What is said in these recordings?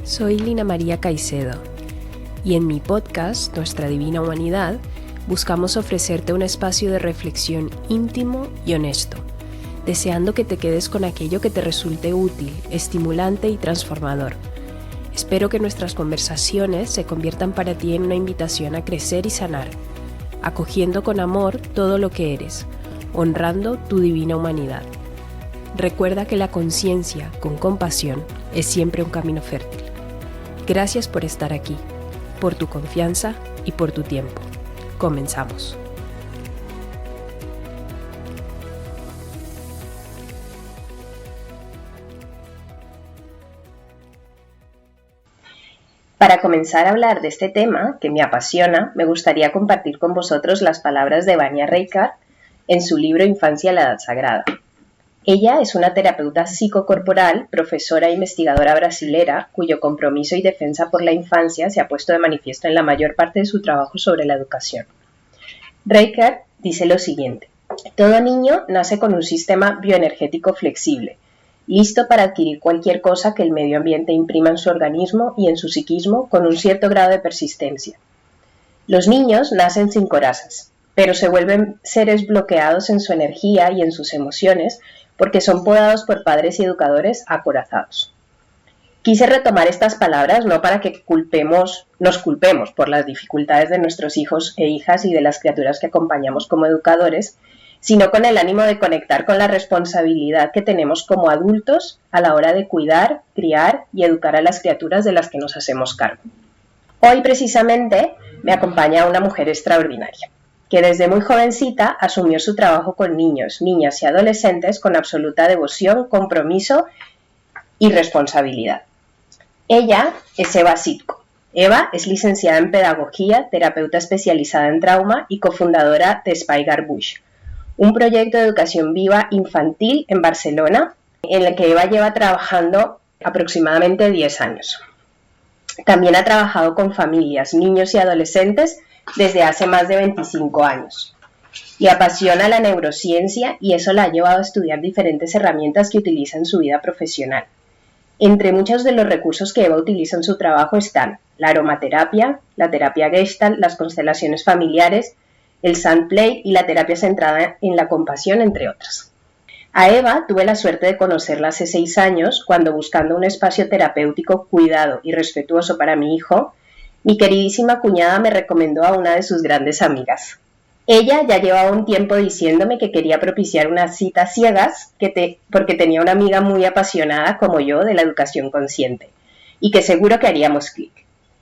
Soy Lina María Caicedo y en mi podcast, Nuestra Divina Humanidad, buscamos ofrecerte un espacio de reflexión íntimo y honesto, deseando que te quedes con aquello que te resulte útil, estimulante y transformador. Espero que nuestras conversaciones se conviertan para ti en una invitación a crecer y sanar, acogiendo con amor todo lo que eres, honrando tu divina humanidad. Recuerda que la conciencia con compasión es siempre un camino fértil. Gracias por estar aquí, por tu confianza y por tu tiempo. Comenzamos. Para comenzar a hablar de este tema, que me apasiona, me gustaría compartir con vosotros las palabras de Vania Reichardt en su libro Infancia a la Edad Sagrada. Ella es una terapeuta psicocorporal, profesora e investigadora brasilera, cuyo compromiso y defensa por la infancia se ha puesto de manifiesto en la mayor parte de su trabajo sobre la educación. Reichardt dice lo siguiente: todo niño nace con un sistema bioenergético flexible, listo para adquirir cualquier cosa que el medio ambiente imprima en su organismo y en su psiquismo con un cierto grado de persistencia. Los niños nacen sin corazas, pero se vuelven seres bloqueados en su energía y en sus emociones porque son podados por padres y educadores acorazados. Quise retomar estas palabras no para que nos culpemos por las dificultades de nuestros hijos e hijas y de las criaturas que acompañamos como educadores, sino con el ánimo de conectar con la responsabilidad que tenemos como adultos a la hora de cuidar, criar y educar a las criaturas de las que nos hacemos cargo. Hoy precisamente me acompaña una mujer extraordinaria, que desde muy jovencita asumió su trabajo con niños, niñas y adolescentes con absoluta devoción, compromiso y responsabilidad. Ella es Eva Sitko. Eva es licenciada en Pedagogía, terapeuta especializada en trauma y cofundadora de Spigar Bush, un proyecto de educación viva infantil en Barcelona, en el que Eva lleva trabajando aproximadamente 10 años. También ha trabajado con familias, niños y adolescentes desde hace más de 25 años. Le apasiona la neurociencia y eso la ha llevado a estudiar diferentes herramientas que utiliza en su vida profesional. Entre muchos de los recursos que Eva utiliza en su trabajo están la aromaterapia, la terapia Gestalt, las constelaciones familiares, el Sandplay y la terapia centrada en la compasión, entre otras. A Eva tuve la suerte de conocerla hace 6 años, cuando buscando un espacio terapéutico cuidado y respetuoso para mi hijo, mi queridísima cuñada me recomendó a una de sus grandes amigas. Ella ya llevaba un tiempo diciéndome que quería propiciar unas citas ciegas porque tenía una amiga muy apasionada como yo de la educación consciente y que seguro que haríamos clic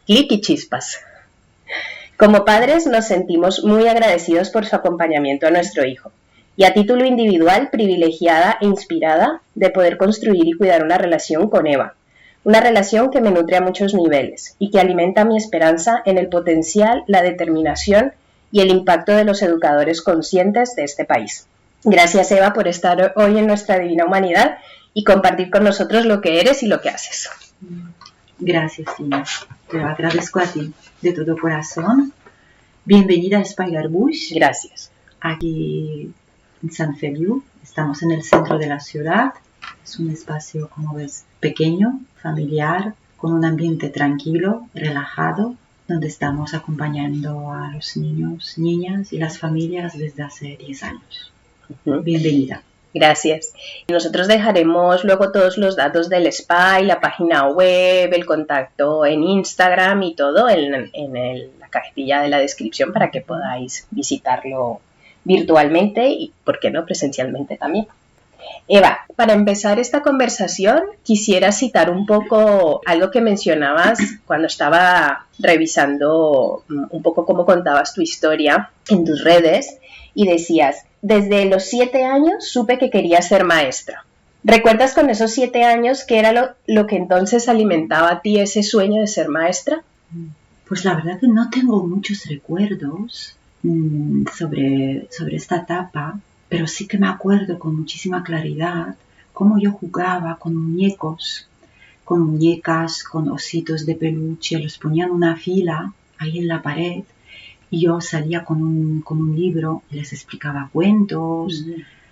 y chispas. Como padres nos sentimos muy agradecidos por su acompañamiento a nuestro hijo y a título individual privilegiada e inspirada de poder construir y cuidar una relación con Eva. Una relación que me nutre a muchos niveles y que alimenta mi esperanza en el potencial, la determinación y el impacto de los educadores conscientes de este país. Gracias, Eva, por estar hoy en Nuestra Divina Humanidad y compartir con nosotros lo que eres y lo que haces. Gracias, Lina. Te lo agradezco a ti de todo corazón. Bienvenida a Spigar Bush. Gracias. Aquí en Sant Feliu, estamos en el centro de la ciudad. Es un espacio, como ves, pequeño, familiar, con un ambiente tranquilo, relajado, donde estamos acompañando a los niños, niñas y las familias desde hace 10 años. Bienvenida. Gracias. Nosotros dejaremos luego todos los datos del SPY, la página web, el contacto en Instagram y todo en la cajetilla de la descripción para que podáis visitarlo virtualmente y, ¿por qué no, presencialmente también? Eva, para empezar esta conversación quisiera citar un poco algo que mencionabas cuando estaba revisando un poco cómo contabas tu historia en tus redes y decías: desde los 7 años supe que quería ser maestra. ¿Recuerdas con esos 7 años qué era lo que entonces alimentaba a ti ese sueño de ser maestra? Pues la verdad que no tengo muchos recuerdos sobre esta etapa, pero sí que me acuerdo con muchísima claridad cómo yo jugaba con muñecos, con muñecas, con ositos de peluche, los ponía en una fila ahí en la pared y yo salía con un libro, les explicaba cuentos,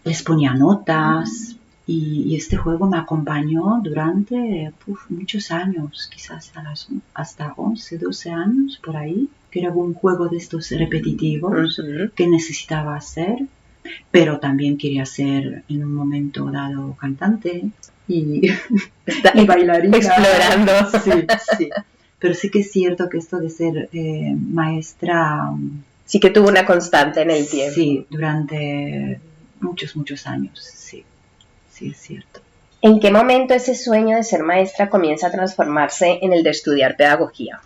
les ponía notas Y este juego me acompañó durante muchos años, quizás hasta 11, 12 años por ahí, que era un juego de estos repetitivos que necesitaba hacer, pero también quería ser en un momento dado cantante y bailarina. Explorando. Sí. Pero sí que es cierto que esto de ser maestra... Sí que tuvo una constante en el tiempo. Sí, durante muchos años, sí. Sí, es cierto. ¿En qué momento ese sueño de ser maestra comienza a transformarse en el de estudiar pedagogía?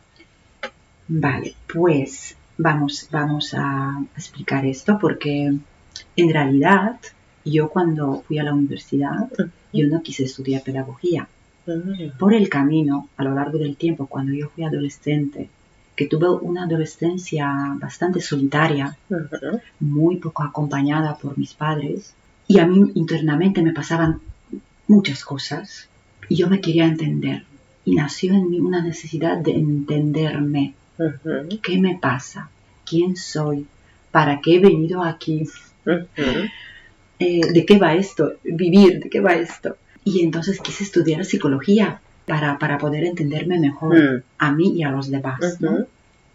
Vale, pues vamos a explicar esto porque en realidad yo cuando fui a la universidad yo no quise estudiar pedagogía. Por el camino, a lo largo del tiempo, cuando yo fui adolescente, que tuve una adolescencia bastante solitaria, muy poco acompañada por mis padres, y a mí internamente me pasaban muchas cosas y yo me quería entender y nació en mí una necesidad de entenderme. ¿Qué me pasa? ¿Quién soy? ¿Para qué he venido aquí? ¿De qué va esto? Vivir, ¿de qué va esto? Y entonces quise estudiar psicología para poder entenderme mejor a mí y a los demás, ¿no?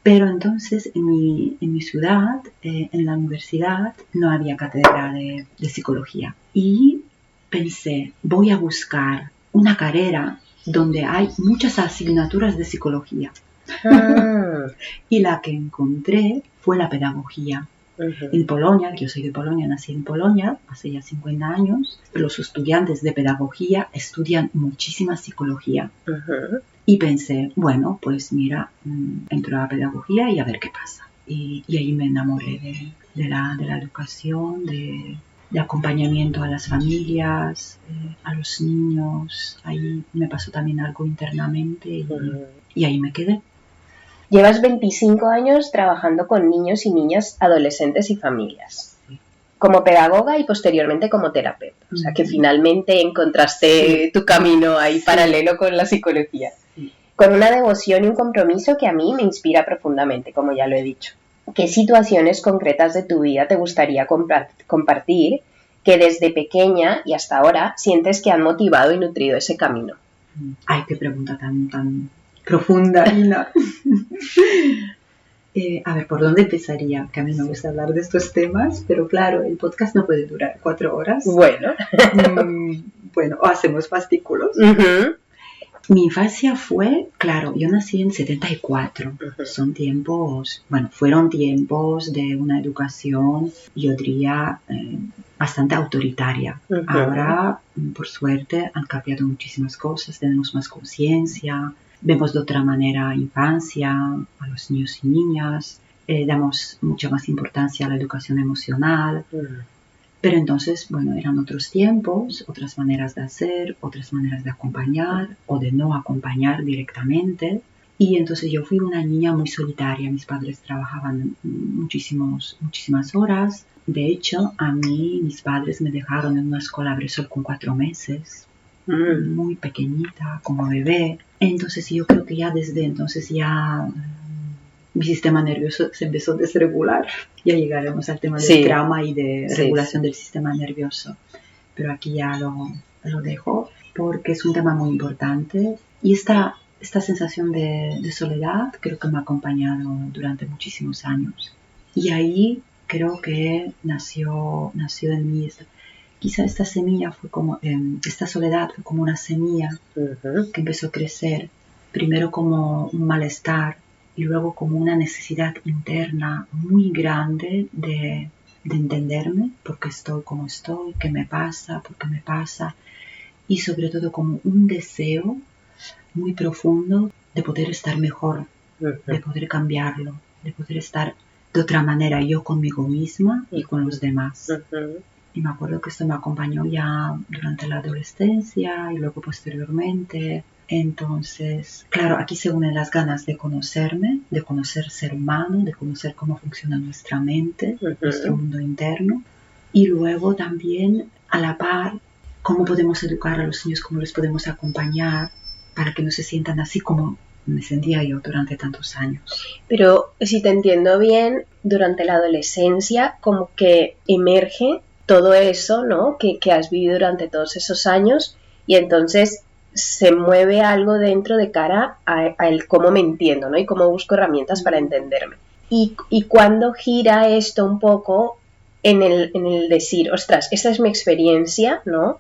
Pero entonces en mi ciudad, en la universidad, no había cátedra de psicología. Y pensé, voy a buscar una carrera donde hay muchas asignaturas de psicología. Y la que encontré fue la pedagogía. En Polonia, que yo soy de Polonia, nací en Polonia hace ya 50 años, los estudiantes de pedagogía estudian muchísima psicología. Y pensé, bueno, pues mira, entro a la pedagogía y a ver qué pasa. Y ahí me enamoré de la educación, de acompañamiento a las familias, a los niños. Ahí me pasó también algo internamente y ahí me quedé. Llevas 25 años trabajando con niños y niñas, adolescentes y familias. Sí. Como pedagoga y posteriormente como terapeuta. O sea que finalmente encontraste tu camino ahí paralelo con la psicología. Con una devoción y un compromiso que a mí me inspira profundamente, como ya lo he dicho. ¿Qué situaciones concretas de tu vida te gustaría compartir que desde pequeña y hasta ahora sientes que han motivado y nutrido ese camino? Ay, qué pregunta tan profunda, Ina. A ver, ¿por dónde empezaría? Que a mí me gusta hablar de estos temas, pero claro, el podcast no puede durar 4 horas. Bueno. Bueno, o hacemos fascículos. Mi infancia fue, claro, yo nací en 74. Son tiempos, bueno, fueron tiempos de una educación, yo diría, bastante autoritaria. Ahora, por suerte, han cambiado muchísimas cosas, tenemos más conciencia, vemos de otra manera infancia, a los niños y niñas, damos mucha más importancia a la educación emocional. Pero entonces, bueno, eran otros tiempos, otras maneras de hacer, otras maneras de acompañar o de no acompañar directamente. Y entonces yo fui una niña muy solitaria. Mis padres trabajaban muchísimas horas. De hecho, a mí mis padres me dejaron en una escuela Bresol con 4 meses, muy pequeñita, como bebé. Entonces yo creo que ya desde entonces ya mi sistema nervioso se empezó a desregular. Ya llegaremos al tema del trauma y de regulación del sistema nervioso. Pero aquí ya lo dejo porque es un tema muy importante. Y esta sensación de soledad creo que me ha acompañado durante muchísimos años. Y ahí creo que nació en mí quizá esta semilla fue como, esta soledad fue como una semilla que empezó a crecer, primero como un malestar y luego como una necesidad interna muy grande de entenderme, por qué estoy como estoy, qué me pasa, por qué me pasa, y sobre todo como un deseo muy profundo de poder estar mejor, de poder cambiarlo, de poder estar de otra manera yo conmigo misma y con los demás. Y me acuerdo que esto me acompañó ya durante la adolescencia y luego posteriormente. Entonces, claro, aquí se unen las ganas de conocerme, de conocer ser humano, de conocer cómo funciona nuestra mente, nuestro mundo interno. Y luego también, a la par, cómo podemos educar a los niños, cómo les podemos acompañar para que no se sientan así como me sentía yo durante tantos años. Pero si te entiendo bien, durante la adolescencia como que emerge todo eso, ¿no? Que has vivido durante todos esos años, y entonces se mueve algo dentro de cara a el cómo me entiendo, ¿no? Y cómo busco herramientas para entenderme. Y cuando gira esto un poco en el decir, ostras, esta es mi experiencia, ¿no?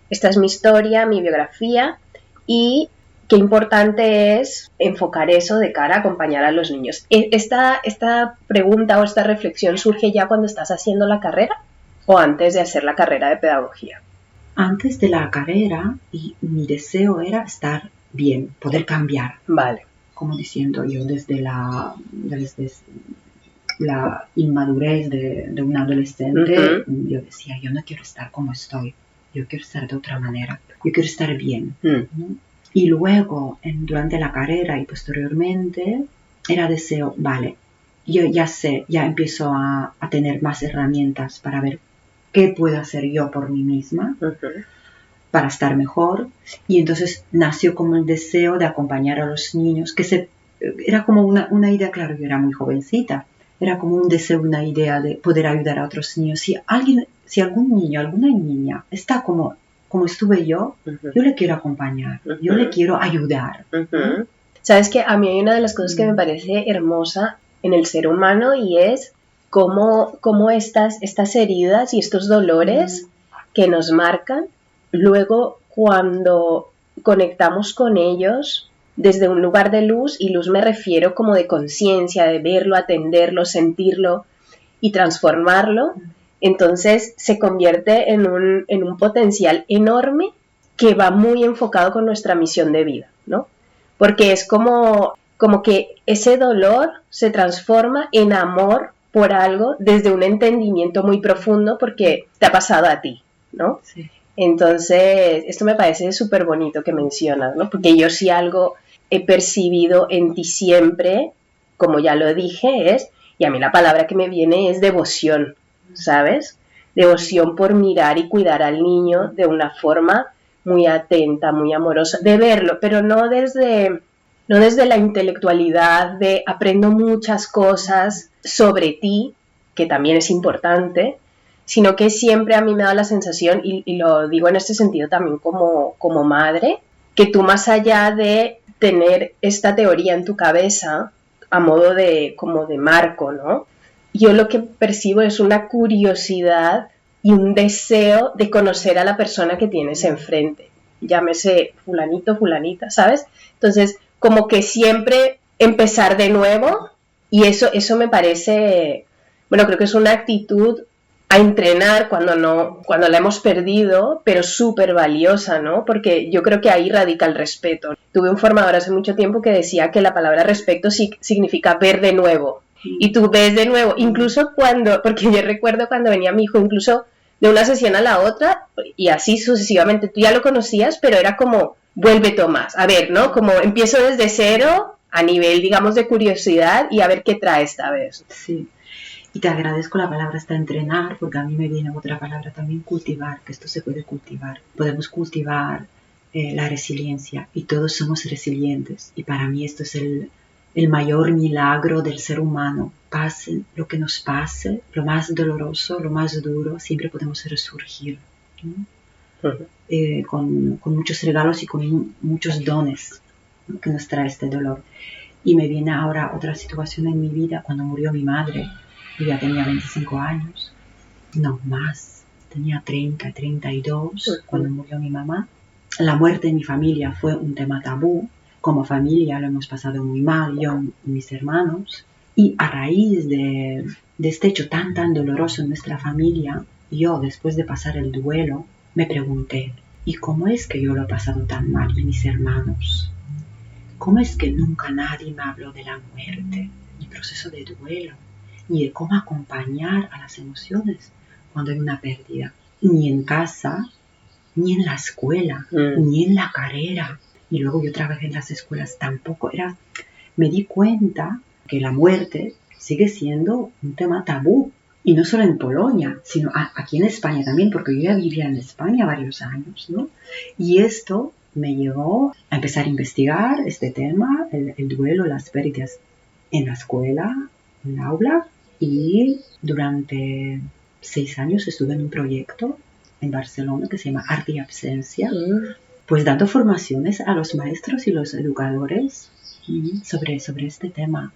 Esta es mi historia, mi biografía, y qué importante es enfocar eso de cara a acompañar a los niños. ¿Esta pregunta o esta reflexión surge ya cuando estás haciendo la carrera o antes de hacer la carrera de pedagogía? Antes de la carrera, y mi deseo era estar bien, poder cambiar. Vale. Como diciendo, yo desde la inmadurez de un adolescente, yo decía, yo no quiero estar como estoy, yo quiero estar de otra manera, yo quiero estar bien, ¿no? Y luego, durante la carrera y posteriormente, era deseo, vale, yo ya sé, ya empiezo a tener más herramientas para ver qué puedo hacer yo por mí misma, para estar mejor. Y entonces nació como el deseo de acompañar a los niños, era como una idea, claro, yo era muy jovencita, era como un deseo, una idea de poder ayudar a otros niños. Si algún niño, alguna niña está como estuve yo, yo le quiero acompañar, yo le quiero ayudar. ¿No? Sabes que a mí hay una de las cosas que me parece hermosa en el ser humano, y es cómo estas heridas y estos dolores que nos marcan, luego cuando conectamos con ellos desde un lugar de luz, y luz me refiero como de conciencia, de verlo, atenderlo, sentirlo y transformarlo, entonces se convierte en un potencial enorme que va muy enfocado con nuestra misión de vida, ¿no? Porque es como que ese dolor se transforma en amor por algo desde un entendimiento muy profundo porque te ha pasado a ti, ¿no? Sí. Entonces, esto me parece súper bonito que mencionas, ¿no? Porque yo sí algo he percibido en ti siempre, como ya lo dije, y a mí la palabra que me viene es devoción, ¿sabes? Devoción por mirar y cuidar al niño de una forma muy atenta, muy amorosa, de verlo, pero no desde la intelectualidad de aprendo muchas cosas sobre ti, que también es importante, sino que siempre a mí me da la sensación, y lo digo en este sentido también como madre, que tú, más allá de tener esta teoría en tu cabeza a modo como de marco, ¿no? Yo lo que percibo es una curiosidad y un deseo de conocer a la persona que tienes enfrente. Llámese fulanito, fulanita, ¿sabes? Entonces, como que siempre empezar de nuevo, y eso me parece, bueno, creo que es una actitud a entrenar cuando la hemos perdido, pero súper valiosa, ¿no? Porque yo creo que ahí radica el respeto. Tuve un formador hace mucho tiempo que decía que la palabra respeto significa ver de nuevo. Y tú ves de nuevo, incluso porque yo recuerdo cuando venía mi hijo, incluso de una sesión a la otra, y así sucesivamente, tú ya lo conocías, pero era como, vuelve Tomás, a ver, ¿no? Como empiezo desde cero, a nivel, digamos, de curiosidad, y a ver qué trae esta vez. Sí. Y te agradezco la palabra hasta entrenar, porque a mí me viene otra palabra también, cultivar, que esto se puede cultivar. Podemos cultivar la resiliencia, y todos somos resilientes. Y para mí esto es el mayor milagro del ser humano. Pase lo que nos pase, lo más doloroso, lo más duro, siempre podemos resurgir, ¿no? Con muchos regalos y con muchos dones, ¿no?, que nos trae este dolor. Y me viene ahora otra situación en mi vida, cuando murió mi madre. Yo ya tenía 25 años, no más, tenía 30, 32 cuando murió mi mamá. La muerte en mi familia fue un tema tabú. Como familia lo hemos pasado muy mal, yo y mis hermanos. Y a raíz de este hecho tan doloroso en nuestra familia, yo, después de pasar el duelo, me pregunté, ¿y cómo es que yo lo he pasado tan mal y mis hermanos? ¿Cómo es que nunca nadie me habló de la muerte, ni proceso de duelo, ni de cómo acompañar a las emociones cuando hay una pérdida? Ni en casa, ni en la escuela, ni en la carrera. Y luego yo trabajé en las escuelas, tampoco era. Me di cuenta que la muerte sigue siendo un tema tabú. Y no solo en Polonia, sino aquí en España también, porque yo ya vivía en España varios años, ¿no? Y esto me llevó a empezar a investigar este tema, el duelo, las pérdidas en la escuela, en el aula. Y durante 6 años estuve en un proyecto en Barcelona que se llama Arte y Absencia, pues dando formaciones a los maestros y los educadores sobre este tema.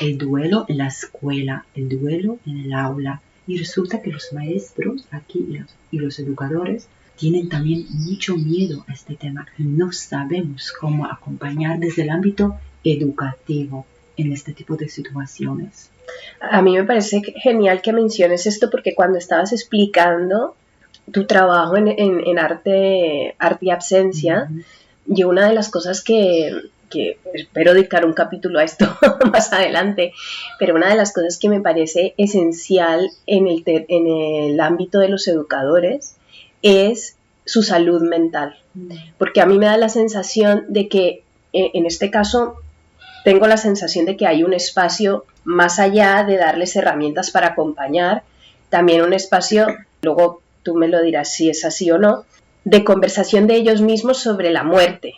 El duelo en la escuela, el duelo en el aula. Y resulta que los maestros aquí y los educadores tienen también mucho miedo a este tema. No sabemos cómo acompañar desde el ámbito educativo en este tipo de situaciones. A mí me parece genial que menciones esto porque cuando estabas explicando tu trabajo en arte y absencia, yo una de las cosas que espero dedicar un capítulo a esto más adelante, pero una de las cosas que me parece esencial en el ámbito de los educadores es su salud mental, porque a mí me da la sensación de que en este caso tengo la sensación de que hay un espacio más allá de darles herramientas para acompañar, también un espacio, luego tú me lo dirás si es así o no, de conversación de ellos mismos sobre la muerte,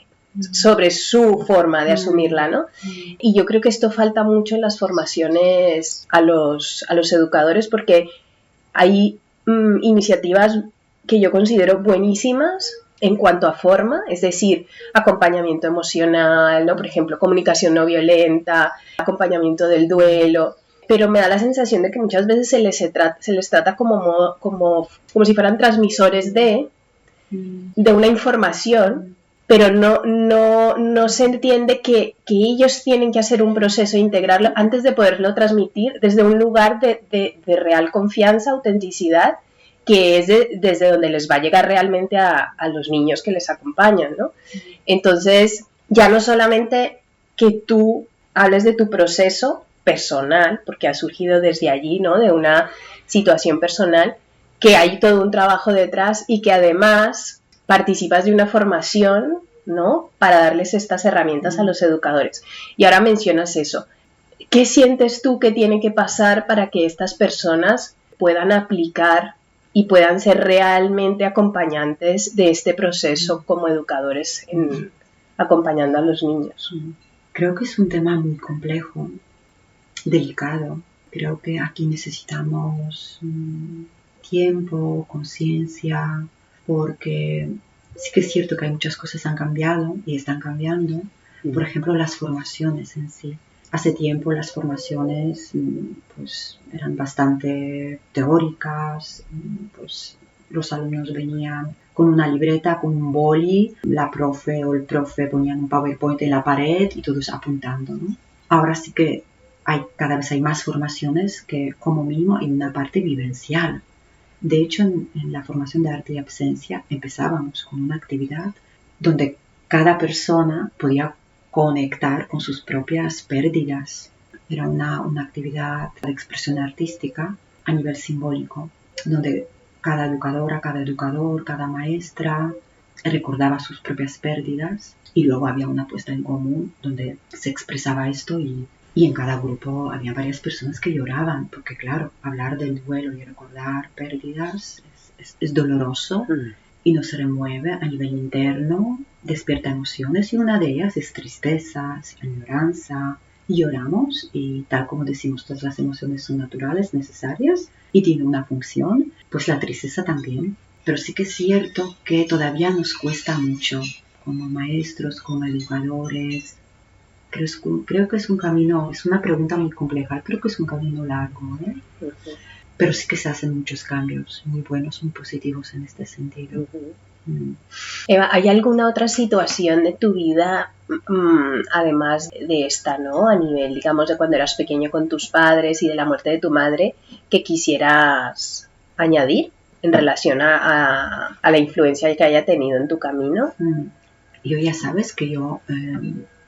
sobre su forma de asumirla, ¿no? Y yo creo que esto falta mucho en las formaciones a los educadores porque hay iniciativas que yo considero buenísimas en cuanto a forma, es decir, acompañamiento emocional, ¿no? Por ejemplo, comunicación no violenta, acompañamiento del duelo, pero me da la sensación de que muchas veces se les trata como si fueran transmisores de una información, pero no se entiende que ellos tienen que hacer un proceso e integrarlo antes de poderlo transmitir desde un lugar de real confianza, autenticidad, que es desde donde les va a llegar realmente a los niños que les acompañan, ¿no? Entonces, ya no solamente que tú hables de tu proceso personal, porque ha surgido desde allí, ¿no? De una situación personal, que hay todo un trabajo detrás y que además participas de una formación, ¿no? Para darles estas herramientas a los educadores. Y ahora mencionas eso. ¿Qué sientes tú que tiene que pasar para que estas personas puedan aplicar y puedan ser realmente acompañantes de este proceso como educadores acompañando a los niños? Creo que es un tema muy complejo, delicado. Creo que aquí necesitamos tiempo, conciencia, porque sí que es cierto que hay muchas cosas que han cambiado y están cambiando. Por ejemplo, las formaciones en sí. Hace tiempo las formaciones pues eran bastante teóricas, pues los alumnos venían con una libreta, con un boli, la profe o el profe ponían un PowerPoint en la pared y todos apuntando, ¿no? Ahora sí que cada vez hay más formaciones que como mínimo hay una parte vivencial. De hecho, en la formación de arte y absencia empezábamos con una actividad donde cada persona podía conectar con sus propias pérdidas. Era una actividad de expresión artística a nivel simbólico, donde cada educadora, cada educador, cada maestra recordaba sus propias pérdidas y luego había una puesta en común donde se expresaba esto y en cada grupo había varias personas que lloraban, porque claro, hablar del duelo y recordar pérdidas es doloroso y nos remueve a nivel interno, despierta emociones y una de ellas es tristeza, es añoranza. Y lloramos y tal como decimos, todas las emociones son naturales, necesarias y tienen una función, pues la tristeza también. Pero sí que es cierto que todavía nos cuesta mucho como maestros, como educadores. Creo que es un camino, es una pregunta muy compleja, creo que es un camino largo, ¿eh? Pero sí que se hacen muchos cambios muy buenos, muy positivos en este sentido. Eva, ¿hay alguna otra situación de tu vida, además de esta, ¿no? A nivel, digamos, de cuando eras pequeño con tus padres y de la muerte de tu madre, que quisieras añadir en relación a la influencia que haya tenido en tu camino? Yo ya sabes que yo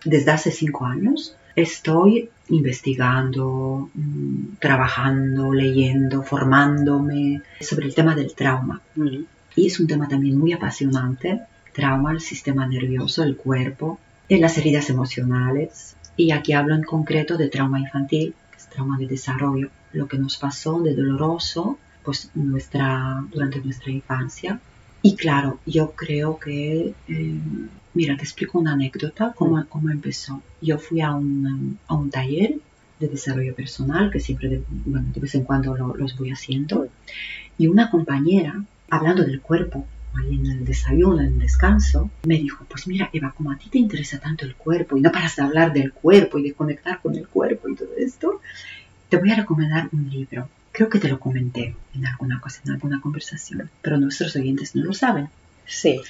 desde hace 5 años estoy investigando, trabajando, leyendo, formándome sobre el tema del trauma. Y es un tema también muy apasionante. Trauma, el sistema nervioso, el cuerpo, las heridas emocionales. Y aquí hablo en concreto de trauma infantil, que es trauma de desarrollo, lo que nos pasó de doloroso pues, durante nuestra infancia. Y claro, yo creo que, mira, te explico una anécdota, cómo empezó. Yo fui a un taller de desarrollo personal, que siempre de vez en cuando los voy haciendo. Y una compañera, hablando del cuerpo, ahí en el desayuno, en el descanso, me dijo, pues mira, Eva, como a ti te interesa tanto el cuerpo y no paras de hablar del cuerpo y de conectar con el cuerpo y todo esto, te voy a recomendar un libro. Creo que te lo comenté en alguna cosa, en alguna conversación, pero nuestros oyentes no lo saben. Sí.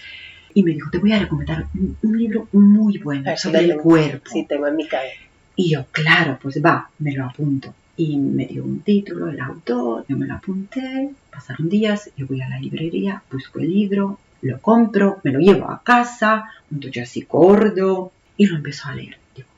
Y me dijo, te voy a recomendar un libro muy bueno sobre el cuerpo. Sí, tengo en mi cabeza. Y yo, claro, pues va, me lo apunto. Y me dio un título, el autor, yo me lo apunté, pasaron días, yo voy a la librería, busco el libro, lo compro, me lo llevo a casa, un tocho así gordo, y lo empiezo a leer. Digo,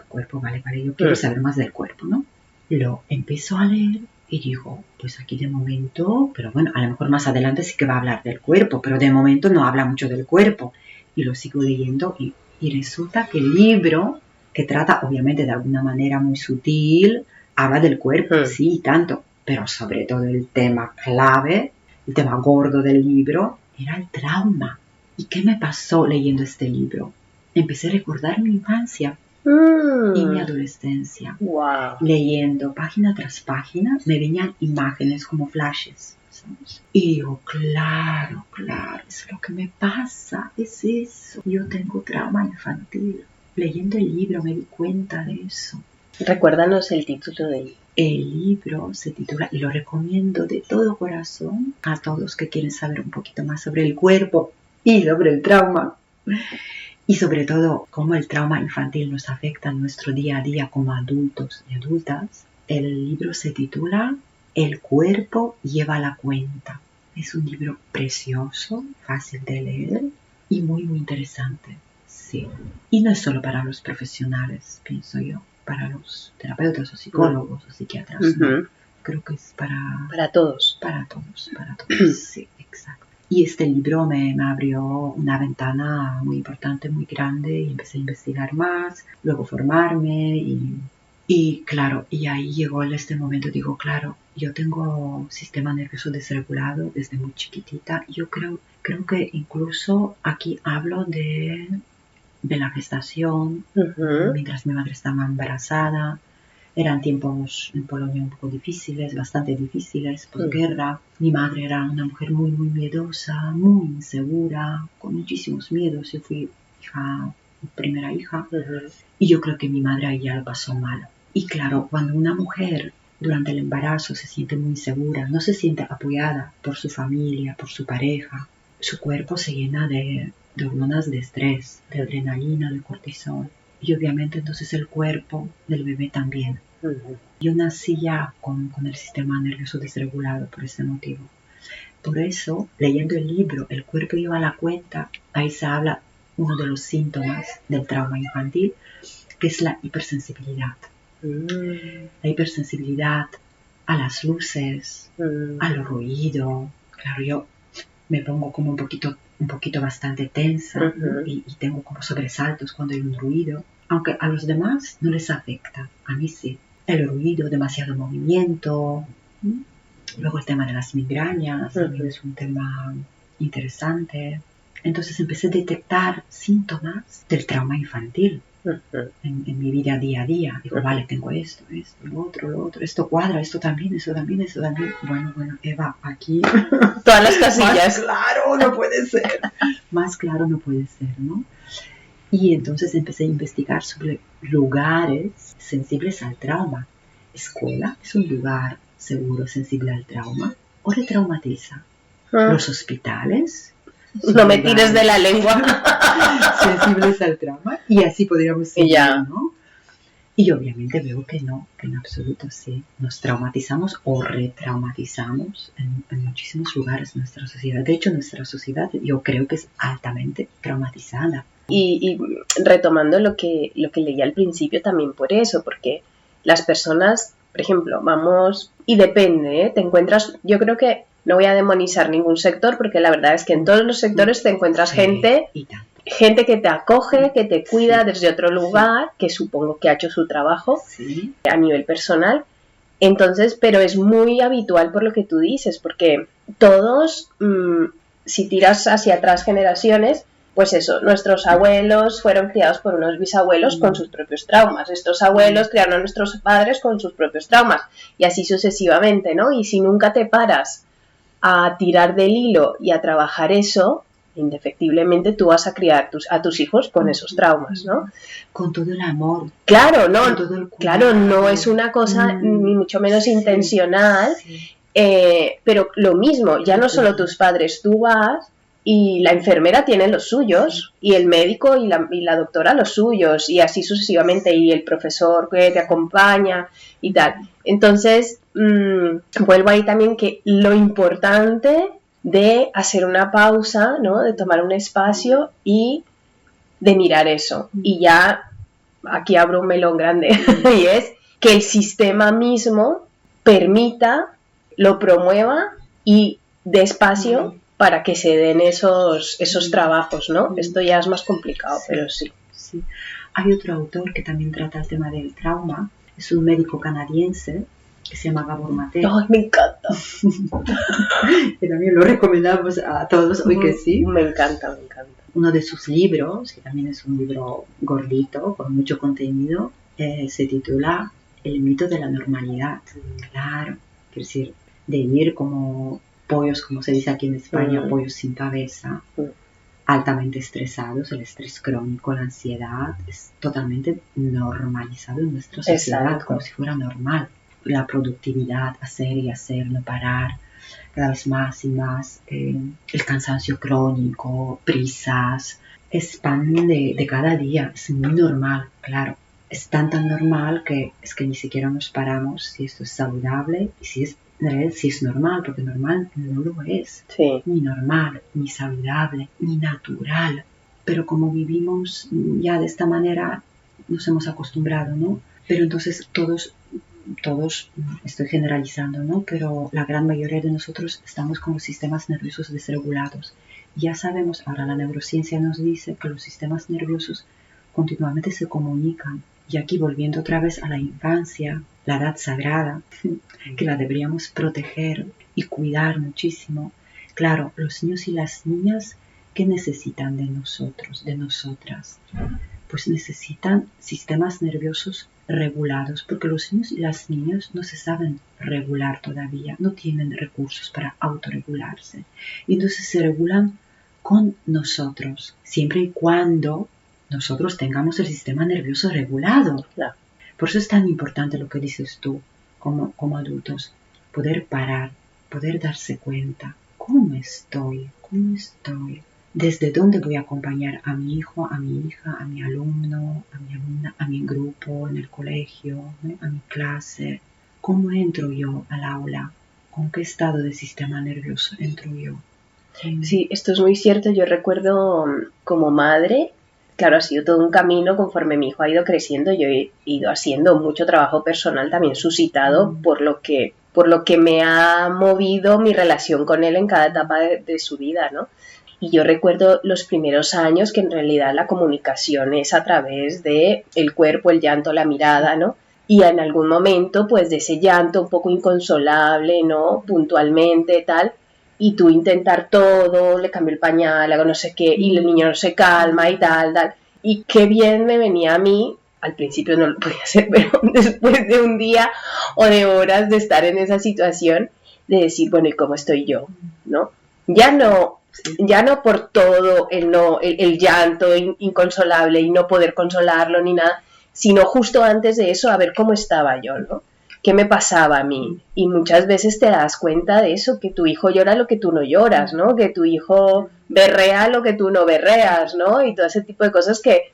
cuerpo, vale, yo quiero saber más del cuerpo, ¿no? Lo empiezo a leer y digo, pues aquí de momento, pero bueno, a lo mejor más adelante sí que va a hablar del cuerpo, pero de momento no habla mucho del cuerpo. Y lo sigo leyendo y resulta que el libro, que trata obviamente de alguna manera muy sutil, habla del cuerpo, sí, tanto, pero sobre todo el tema clave, el tema gordo del libro, era el trauma. ¿Y qué me pasó leyendo este libro? Empecé a recordar mi infancia y mi adolescencia. Wow. Leyendo página tras página, me venían imágenes como flashes, ¿sabes? Y digo, claro, es lo que me pasa, es eso. Yo tengo trauma infantil. Leyendo el libro me di cuenta de eso. Recuérdanos el título del libro. El libro se titula, y lo recomiendo de todo corazón a todos que quieren saber un poquito más sobre el cuerpo y sobre el trauma. Y sobre todo, cómo el trauma infantil nos afecta en nuestro día a día como adultos y adultas. El libro se titula El cuerpo lleva la cuenta. Es un libro precioso, fácil de leer y muy, muy interesante. Sí. Y no es solo para los profesionales, pienso yo, para los terapeutas o psicólogos o psiquiatras. ¿No? Creo que es para todos. Para todos, sí, exacto. Y este libro me abrió una ventana muy importante, muy grande, y empecé a investigar más, luego formarme y claro, y ahí llegó este momento, digo, claro, yo tengo sistema nervioso desregulado desde muy chiquitita. Yo creo que incluso aquí hablo de la gestación, mientras mi madre estaba embarazada. Eran tiempos en Polonia un poco difíciles, bastante difíciles, posguerra. Mi madre era una mujer muy, muy miedosa, muy insegura, con muchísimos miedos. Yo fui primera hija, y yo creo que mi madre ahí ya lo pasó mal. Y claro, cuando una mujer durante el embarazo se siente muy insegura, no se siente apoyada por su familia, por su pareja, su cuerpo se llena de hormonas de estrés, de adrenalina, de cortisol. Y obviamente entonces el cuerpo del bebé también. Yo nací ya con el sistema nervioso desregulado por ese motivo. Por eso, leyendo el libro El cuerpo lleva la cuenta, ahí se habla uno de los síntomas del trauma infantil, que es la hipersensibilidad. La hipersensibilidad a las luces, al ruido. Claro, yo me pongo como un poquito bastante tensa, ¿no? y tengo como sobresaltos cuando hay un ruido, aunque a los demás no les afecta, a mí sí. El ruido, demasiado movimiento, ¿no? Luego el tema de las migrañas, también es un tema interesante. Entonces empecé a detectar síntomas del trauma infantil en mi vida día a día. Digo, vale, tengo esto, lo otro, esto cuadra, esto también. Bueno, Eva, aquí todas las casillas. Más claro no puede ser. Más claro no puede ser, ¿no? Y entonces empecé a investigar sobre lugares sensibles al trauma. Escuela es un lugar seguro, sensible al trauma, o retraumatiza. Los hospitales. No me tires de la lengua. Sensibles al trauma. Y así podríamos seguir, ¿no? Y obviamente veo que no, que en absoluto sí. Nos traumatizamos o retraumatizamos en muchísimos lugares de nuestra sociedad. De hecho, nuestra sociedad yo creo que es altamente traumatizada. Y retomando lo que leí al principio también por eso, porque las personas, por ejemplo, vamos, y depende, te encuentras, yo creo que no voy a demonizar ningún sector, porque la verdad es que en todos los sectores te encuentras gente que te acoge, que te cuida desde otro lugar, que supongo que ha hecho su trabajo a nivel personal. Entonces, pero es muy habitual por lo que tú dices, porque todos, si tiras hacia atrás generaciones, pues eso, nuestros abuelos fueron criados por unos bisabuelos con sus propios traumas, estos abuelos criaron a nuestros padres con sus propios traumas, y así sucesivamente, ¿no? Y si nunca te paras a tirar del hilo y a trabajar eso, indefectiblemente tú vas a criar a tus hijos con esos traumas, ¿no? Con todo el amor. Claro, no es una cosa ni mucho menos intencional, pero lo mismo, ya no solo tus padres, tú vas y la enfermera tiene los suyos, y el médico y la doctora los suyos, y así sucesivamente, y el profesor que te acompaña y tal. Entonces, vuelvo ahí también que lo importante de hacer una pausa, ¿no? De tomar un espacio y de mirar eso. Y ya aquí abro un melón grande, y es que el sistema mismo permita, lo promueva y dé espacio para que se den esos trabajos, ¿no? Esto ya es más complicado, pero sí. Hay otro autor que también trata el tema del trauma, es un médico canadiense que se llama Gabor Mate. ¡Ay, me encanta! Que también lo recomendamos a todos hoy que sí. Me encanta. Uno de sus libros, que también es un libro gordito, con mucho contenido, se titula El mito de la normalidad. Claro, quiero decir, de ir como pollos, como se dice aquí en España, pollos sin cabeza, altamente estresados, el estrés crónico, la ansiedad, es totalmente normalizado en nuestra sociedad. Exacto. Como si fuera normal. La productividad, hacer y hacer, no parar, cada vez más y más, el cansancio crónico, prisas, es pan de cada día, es muy normal, claro. Es tan normal que es que ni siquiera nos paramos si esto es saludable y si es normal, porque normal no lo es. Sí. Ni normal, ni saludable, ni natural. Pero como vivimos ya de esta manera, nos hemos acostumbrado, ¿no? Pero entonces todos, estoy generalizando, ¿no? Pero la gran mayoría de nosotros estamos con los sistemas nerviosos desregulados. Ya sabemos, ahora la neurociencia nos dice que los sistemas nerviosos continuamente se comunican. Y aquí volviendo otra vez a la infancia, la edad sagrada, que la deberíamos proteger y cuidar muchísimo. Claro, los niños y las niñas, ¿qué necesitan de nosotros, de nosotras? Pues necesitan sistemas nerviosos regulados, porque los niños y las niñas no se saben regular todavía, no tienen recursos para autorregularse. Y entonces se regulan con nosotros, siempre y cuando nosotros tengamos el sistema nervioso regulado. Claro. Por eso es tan importante lo que dices tú, como adultos, poder parar, poder darse cuenta, ¿cómo estoy? ¿Desde dónde voy a acompañar a mi hijo, a mi hija, a mi alumno, a mi alumna, a mi grupo, en el colegio, a mi clase? ¿Cómo entro yo al aula? ¿Con qué estado de sistema nervioso entro yo? Sí, esto es muy cierto. Yo recuerdo como madre, claro, ha sido todo un camino conforme mi hijo ha ido creciendo. Yo he ido haciendo mucho trabajo personal también suscitado por lo que me ha movido mi relación con él en cada etapa de su vida, ¿no? Y yo recuerdo los primeros años que en realidad la comunicación es a través de el cuerpo, el llanto, la mirada, ¿no? Y en algún momento, pues, de ese llanto un poco inconsolable, ¿no? Puntualmente, tal, y tú intentar todo, le cambio el pañal, hago no sé qué, y el niño no se calma y tal. Y qué bien me venía a mí, al principio no lo podía hacer, pero después de un día o de horas de estar en esa situación, de decir, bueno, ¿y cómo estoy yo? ¿No? Ya no por todo el llanto inconsolable y no poder consolarlo ni nada, sino justo antes de eso a ver cómo estaba yo, ¿no? ¿Qué me pasaba a mí? Y muchas veces te das cuenta de eso, que tu hijo llora lo que tú no lloras, ¿no? Que tu hijo berrea lo que tú no berreas, ¿no? Y todo ese tipo de cosas que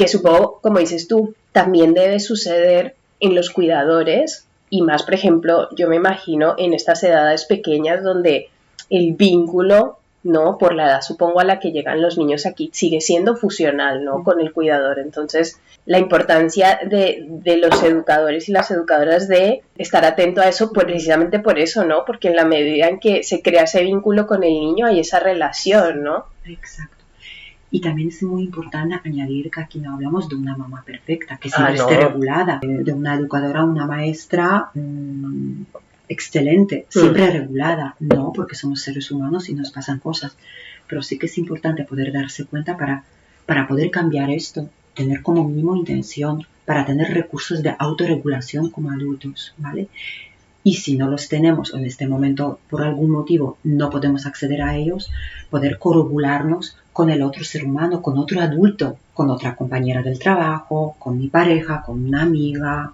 supongo, como dices tú, también debe suceder en los cuidadores, y más, por ejemplo, yo me imagino en estas edades pequeñas donde el vínculo, ¿no? Por la edad, supongo, a la que llegan los niños aquí, sigue siendo fusional, ¿no? Con el cuidador. Entonces, la importancia de los educadores y las educadoras de estar atento a eso, pues precisamente por eso, ¿no? Porque en la medida en que se crea ese vínculo con el niño, hay esa relación, ¿no? Exacto. Y también es muy importante añadir que aquí no hablamos de una mamá perfecta, que siempre esté regulada, de una educadora, una maestra excelente, siempre regulada, no, porque somos seres humanos y nos pasan cosas. pero sí que es importante poder darse cuenta para poder cambiar esto, tener como mínimo intención, para tener recursos de autorregulación como adultos, ¿vale? Y si no los tenemos, o en este momento por algún motivo no podemos acceder a ellos, poder corroborarnos con el otro ser humano, con otro adulto, con otra compañera del trabajo, con mi pareja, con una amiga,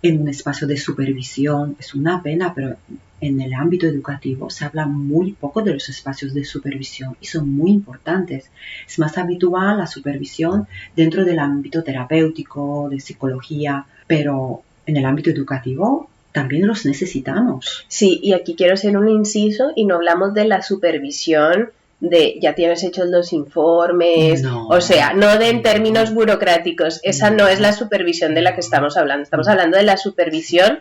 en un espacio de supervisión. Es una pena, pero en el ámbito educativo se habla muy poco de los espacios de supervisión y son muy importantes. Es más habitual la supervisión dentro del ámbito terapéutico, de psicología, pero en el ámbito educativo también los necesitamos. Sí, y aquí quiero hacer un inciso y no hablamos de la supervisión de ya tienes hechos los informes, No, o sea, no de en términos burocráticos, esa no es la supervisión de la que estamos hablando de la supervisión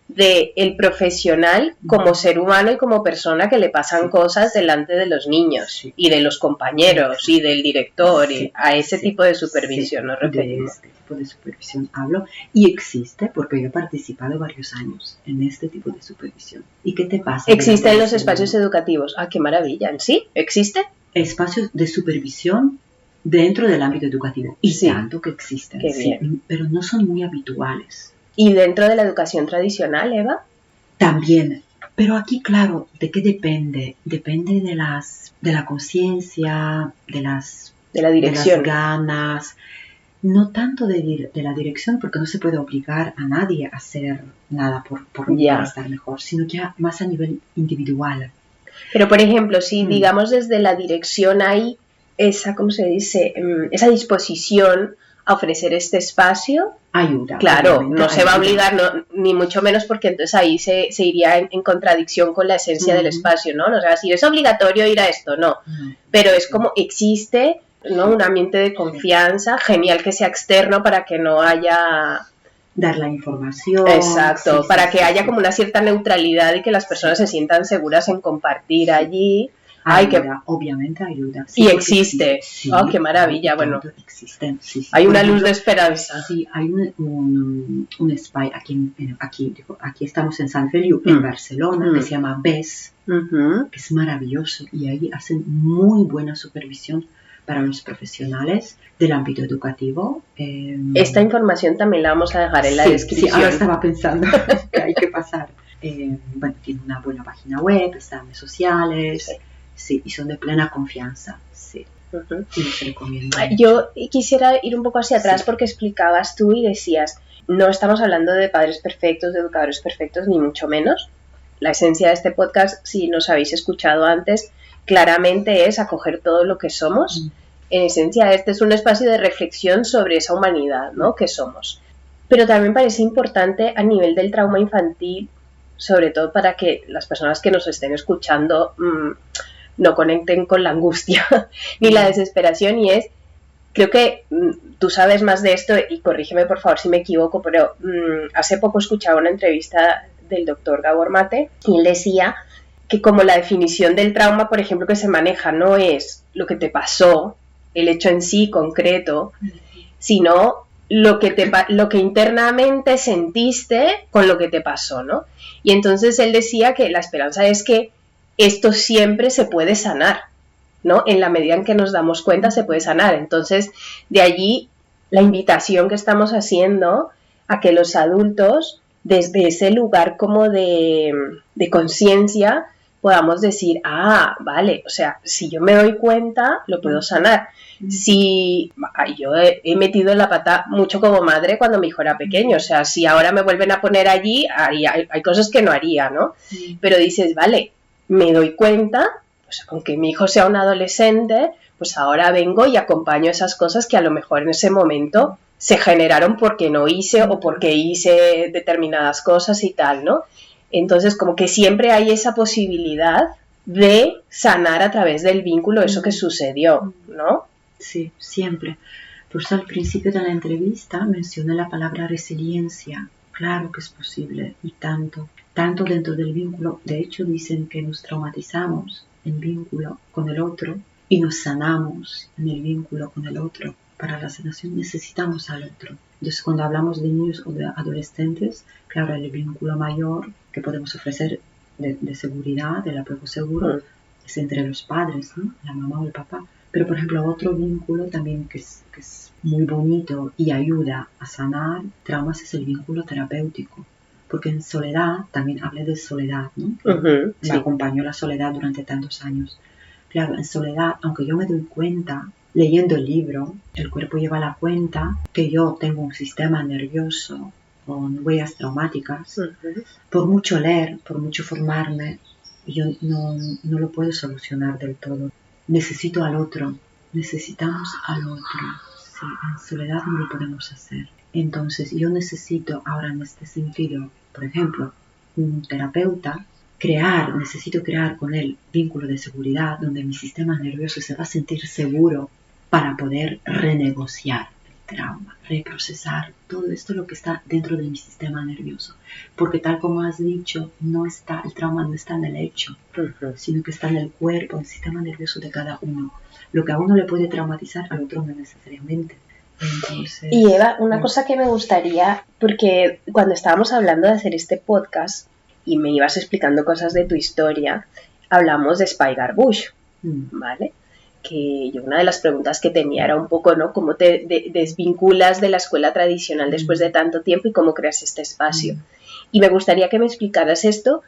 del profesional como ser humano y como persona que le pasan cosas delante de los niños y de los compañeros y del director, y a ese tipo de supervisión nos referimos. De este tipo de supervisión hablo y existe porque yo he participado varios años en este tipo de supervisión. ¿Y qué te pasa? ¿Existen los espacios educativos? ¡Ah, qué maravilla! ¿Sí? ¿Existe? Espacios de supervisión dentro del ámbito educativo. Y tanto que existen. Qué bien. Pero no son muy habituales. ¿Y dentro de la educación tradicional, Eva? También. Pero aquí, claro, ¿de qué depende? Depende de la conciencia, de la dirección, de las ganas. No tanto de la dirección, porque no se puede obligar a nadie a hacer nada por estar mejor, sino ya más a nivel individual. Pero, por ejemplo, si digamos desde la dirección hay esa, ¿cómo se dice? Esa disposición a ofrecer este espacio, ayuda. Claro, no se va a obligar, no, ni mucho menos, porque entonces ahí se iría en contradicción con la esencia del espacio, ¿no? O sea, si es obligatorio ir a esto, no. Pero es como existe, ¿no? Un ambiente de confianza, genial que sea externo para que no haya... Dar la información. Exacto, para que haya como una cierta neutralidad y que las personas se sientan seguras en compartir allí. Ayuda, obviamente ayuda. Sí, y existe. Sí, ¡oh, qué maravilla! Bueno, existen. Sí. Hay una luz de esperanza. Sí, hay un spy aquí estamos en Sant Feliu, en Barcelona, que se llama BES, que es maravilloso y ahí hacen muy buena supervisión para los profesionales del ámbito educativo. Esta información también la vamos a dejar en la descripción. Sí, ahora estaba pensando que hay que pasar. Bueno, tiene una buena página web, están en redes sociales. Sí, y son de plena confianza, sí. Y los recomiendo. Yo quisiera ir un poco hacia atrás porque explicabas tú y decías, no estamos hablando de padres perfectos, de educadores perfectos, ni mucho menos. La esencia de este podcast, si nos habéis escuchado antes, claramente es acoger todo lo que somos. En esencia, este es un espacio de reflexión sobre esa humanidad, ¿no? Que somos. Pero también parece importante a nivel del trauma infantil, sobre todo para que las personas que nos estén escuchando no conecten con la angustia ni la desesperación, y es, creo que tú sabes más de esto y corrígeme por favor si me equivoco, pero hace poco escuchaba una entrevista del doctor Gabor Mate y él decía que como la definición del trauma, por ejemplo, que se maneja no es lo que te pasó, el hecho en sí concreto, sino lo que internamente sentiste con lo que te pasó, ¿no? Y entonces él decía que la esperanza es que esto siempre se puede sanar, ¿no? En la medida en que nos damos cuenta se puede sanar. Entonces, de allí la invitación que estamos haciendo a que los adultos, desde ese lugar como de conciencia, podamos decir, vale, o sea, si yo me doy cuenta, lo puedo sanar. Si yo he metido la pata mucho como madre cuando mi hijo era pequeño, o sea, si ahora me vuelven a poner allí, hay cosas que no haría, ¿no? Pero dices, vale, me doy cuenta, pues aunque mi hijo sea un adolescente, pues ahora vengo y acompaño esas cosas que a lo mejor en ese momento se generaron porque no hice o porque hice determinadas cosas y tal, ¿no? Entonces, como que siempre hay esa posibilidad de sanar a través del vínculo eso que sucedió, ¿no? Sí, siempre. Por eso al principio de la entrevista mencioné la palabra resiliencia. Claro que es posible y tanto dentro del vínculo. De hecho, dicen que nos traumatizamos en vínculo con el otro y nos sanamos en el vínculo con el otro. Para la sanación necesitamos al otro. Entonces, cuando hablamos de niños o de adolescentes, claro, el vínculo mayor que podemos ofrecer de seguridad, del apego seguro, es entre los padres, ¿no? La mamá o el papá. Pero, por ejemplo, otro vínculo también que es muy bonito y ayuda a sanar traumas es el vínculo terapéutico. Porque en soledad, también hablé de soledad, ¿no? Ujú, Me sí. acompañó la soledad durante tantos años. Claro, en soledad, aunque yo me doy cuenta, leyendo el libro, el cuerpo lleva la cuenta que yo tengo un sistema nervioso con huellas traumáticas. Ujú. Por mucho leer, por mucho formarme, yo no lo puedo solucionar del todo. Necesito al otro, necesitamos al otro. Sí, en soledad no lo podemos hacer. Entonces yo necesito ahora en este sentido, por ejemplo, un terapeuta, necesito crear con él vínculo de seguridad donde mi sistema nervioso se va a sentir seguro para poder renegociar el trauma, reprocesar todo esto lo que está dentro de mi sistema nervioso. Porque tal como has dicho, el trauma no está en el hecho, sino que está en el cuerpo, en el sistema nervioso de cada uno. Lo que a uno le puede traumatizar, al otro no necesariamente. Entonces, Y Eva, una cosa que me gustaría, porque cuando estábamos hablando de hacer este podcast y me ibas explicando cosas de tu historia, hablamos de Spygar Bush, ¿vale? Que yo una de las preguntas que tenía era un poco, ¿no? ¿Cómo te desvinculas de la escuela tradicional después de tanto tiempo y cómo creas este espacio? Y me gustaría que me explicaras esto,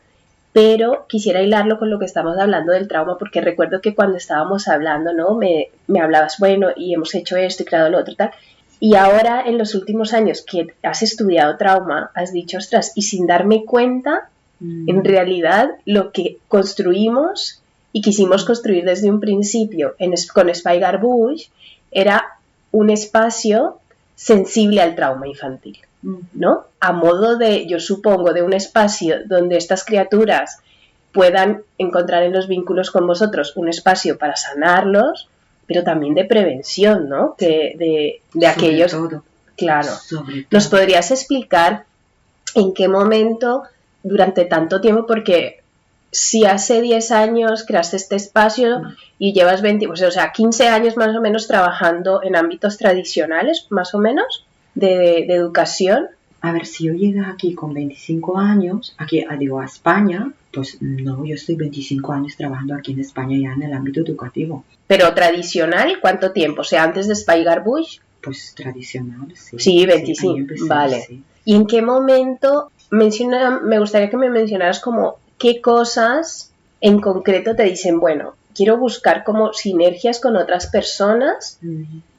pero quisiera hilarlo con lo que estamos hablando del trauma, porque recuerdo que cuando estábamos hablando, ¿no? Me hablabas, bueno, y hemos hecho esto y creado lo otro y tal. Y ahora, en los últimos años que has estudiado trauma, has dicho, ostras, y sin darme cuenta, en realidad, lo que construimos y quisimos construir desde un principio con Spygar Bush era un espacio sensible al trauma infantil, ¿no? A modo de, yo supongo, de un espacio donde estas criaturas puedan encontrar en los vínculos con vosotros un espacio para sanarlos, pero también de prevención, ¿no? De aquellos... todo. Claro. Sobre todo. ¿Nos podrías explicar en qué momento, durante tanto tiempo, porque si hace 10 años creaste este espacio y llevas 20, o sea, 15 años más o menos trabajando en ámbitos tradicionales, más o menos, de educación? A ver, si yo llegué aquí con 25 años, a España, pues no, yo estoy 25 años trabajando aquí en España ya en el ámbito educativo. Pero tradicional, ¿cuánto tiempo? O sea, antes de Spygar Bush. Pues tradicional, sí. Sí, 25, sí, empecé, vale. Sí. ¿Y en qué momento, me gustaría que me mencionaras como qué cosas en concreto te dicen, bueno, quiero buscar como sinergias con otras personas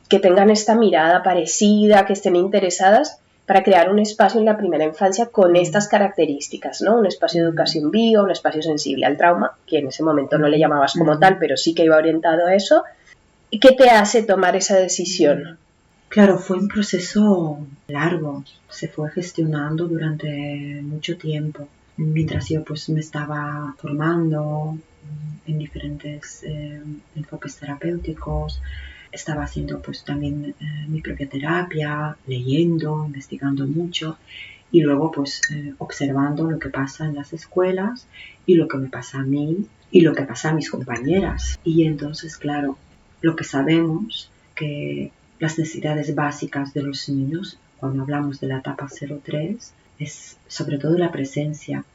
que tengan esta mirada parecida, que estén interesadas para crear un espacio en la primera infancia con estas características, ¿no? Un espacio de educación viva, un espacio sensible al trauma, que en ese momento no le llamabas como tal, pero sí que iba orientado a eso. ¿Qué te hace tomar esa decisión? Claro, fue un proceso largo, se fue gestionando durante mucho tiempo, mientras yo pues me estaba formando en diferentes enfoques terapéuticos, estaba haciendo pues también mi propia terapia, leyendo, investigando mucho y luego pues observando lo que pasa en las escuelas y lo que me pasa a mí y lo que pasa a mis compañeras. Y entonces, claro, lo que sabemos que las necesidades básicas de los niños, cuando hablamos de la etapa 03, es sobre todo la presencia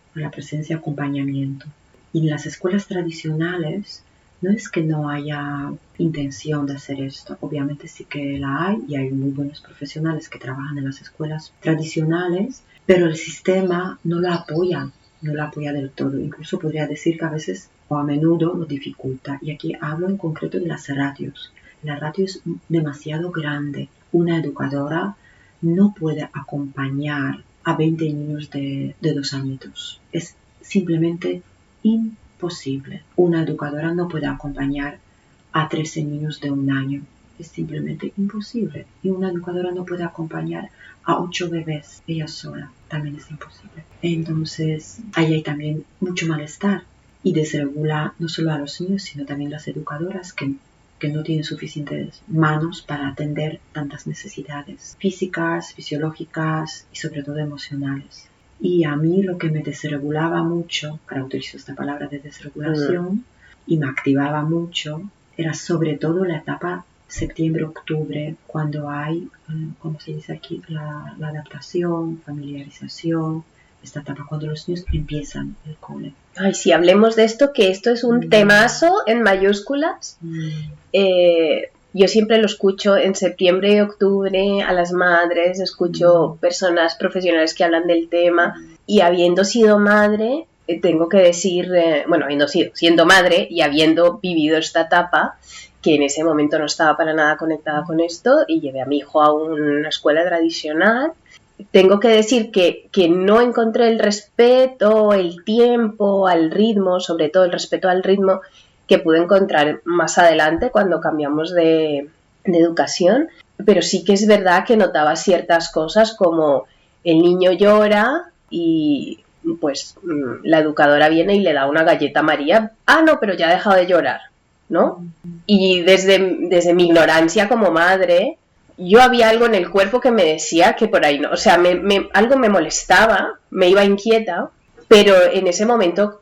acompañamiento. Y en las escuelas tradicionales no es que no haya intención de hacer esto, obviamente sí que la hay y hay muy buenos profesionales que trabajan en las escuelas tradicionales, pero el sistema no la apoya del todo, incluso podría decir que a veces o a menudo lo dificulta. Y aquí hablo en concreto de las ratios. La ratio es demasiado grande. Una educadora no puede acompañar a 20 niños de 2 añitos. Es simplemente imposible. Una educadora no puede acompañar a 13 niños de 1 año. Es simplemente imposible. Y una educadora no puede acompañar a 8 bebés ella sola. También es imposible. Entonces, ahí hay también mucho malestar. Y desregula no solo a los niños, sino también las educadoras que no tienen suficientes manos para atender tantas necesidades físicas, fisiológicas y sobre todo emocionales. Y a mí lo que me desregulaba mucho, ahora utilizo esta palabra de desregulación, y me activaba mucho, era sobre todo la etapa septiembre-octubre, cuando hay, ¿cómo se dice aquí? La adaptación, familiarización, esta etapa cuando los niños empiezan el cole. Ay, sí, hablemos de esto, que esto es un temazo en mayúsculas. Yo siempre lo escucho en septiembre y octubre a las madres, escucho personas profesionales que hablan del tema, y habiendo sido madre, tengo que decir, siendo madre y habiendo vivido esta etapa, que en ese momento no estaba para nada conectada con esto, y llevé a mi hijo a una escuela tradicional. Tengo que decir que no encontré el respeto, el tiempo, al ritmo, sobre todo el respeto al ritmo, que pude encontrar más adelante cuando cambiamos de educación, pero sí que es verdad que notaba ciertas cosas como el niño llora y pues la educadora viene y le da una galleta a María, no, pero ya ha dejado de llorar, ¿no? Y desde mi ignorancia como madre, yo había algo en el cuerpo que me decía que por ahí no, o sea, algo me molestaba, me iba inquieta, pero en ese momento